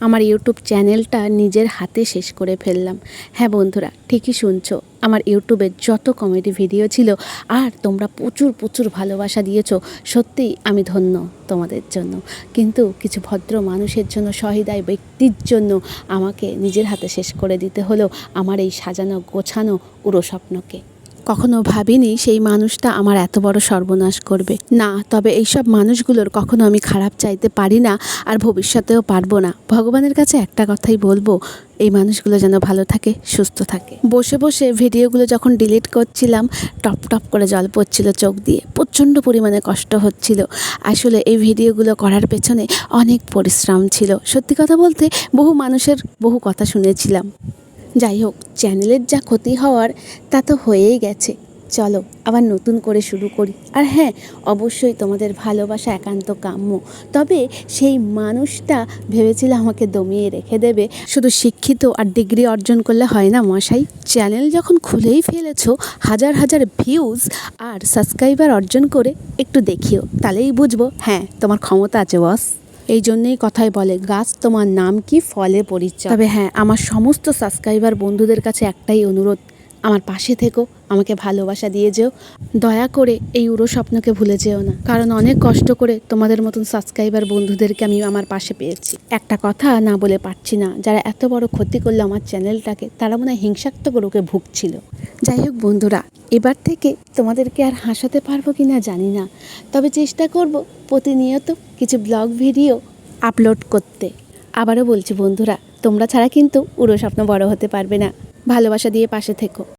আমার ইউটিউব চ্যানেলটা নিজের হাতে শেষ করে ফেললাম। হ্যাঁ বন্ধুরা, ঠিকই শুনছো, আমার ইউটিউবে যত কমেডি ভিডিও ছিল আর তোমরা প্রচুর প্রচুর ভালোবাসা দিয়েছো, সত্যিই আমি ধন্য তোমাদের জন্য। কিন্তু কিছু ভদ্র মানুষের জন্য, সহৃদয় ব্যক্তির জন্য আমাকে নিজের হাতে শেষ করে দিতে হলো আমার এই সাজানো গোছানো উড়ো স্বপ্নকে। কখনো ভাবিনি সেই মানুষটা আমার এত বড় সর্বনাশ করবে না। তবে এইসব মানুষগুলোর কখনো আমি খারাপ চাইতে পারি না, আর ভবিষ্যতেও পারবো না। ভগবানের কাছে একটা কথাই বলবো, এই মানুষগুলো যেন ভালো থাকে, সুস্থ থাকে। বসে বসে ভিডিওগুলো যখন ডিলিট করছিলাম, টপ টপ করে জল পড়ছিল চোখ দিয়ে, প্রচণ্ড পরিমাণে কষ্ট হচ্ছিল। আসলে এই ভিডিওগুলো করার পেছনে অনেক পরিশ্রম ছিল। সত্যি কথা বলতে বহু মানুষের বহু কথা শুনেছিলাম। যাই হোক, চ্যানেলের যা ক্ষতি হওয়ার তা তো হয়েই গেছে। চলো আবার নতুন করে শুরু করি। আর হ্যাঁ, অবশ্যই তোমাদের ভালোবাসা একান্ত কাম্য। তবে সেই মানুষটা ভেবেছিল আমাকে দমিয়ে রেখে দেবে। শুধু শিক্ষিত আর ডিগ্রি অর্জন করলে হয় না মশাই। চ্যানেল যখন খুলেই ফেলেছো, হাজার হাজার ভিউজ আর সাবস্ক্রাইবার অর্জন করে একটু দেখিও, তাহলেই বুঝবো হ্যাঁ তোমার ক্ষমতা আছে বস। এই জন্যেই কথায় বলে, গাছ তোমার নাম কি, ফলে পরিচয়। তবে হ্যাঁ, আমার সমস্ত সাবস্ক্রাইবার বন্ধুদের কাছে একটাই অনুরোধ, আমার পাশে থেকো, আমাকে ভালোবাসা দিয়ে যেও। দয়া করে এই উড়ো স্বপ্নকে ভুলে যেও না, কারণ অনেক কষ্ট করে তোমাদের মতন সাবস্ক্রাইবার বন্ধুদেরকে আমি আমার পাশে পেয়েছি। একটা কথা না বলে পারছি না, যারা এত বড় ক্ষতি করলো আমার চ্যানেলটাকে, তারা মনে হয় হিংসাত্মক রোগে ভুগছিল। যাই হোক বন্ধুরা, এবার থেকে তোমাদেরকে আর হাসাতে পারবো কি না জানি না, তবে চেষ্টা করব প্রতিনিয়ত কিছু ব্লগ ভিডিও আপলোড করতে। আবারও বলছি বন্ধুরা, তোমরা ছাড়া কিন্তু উড়ো স্বপ্ন বড় হতে পারবে না। ভালোবাসা দিয়ে পাশে থেকো।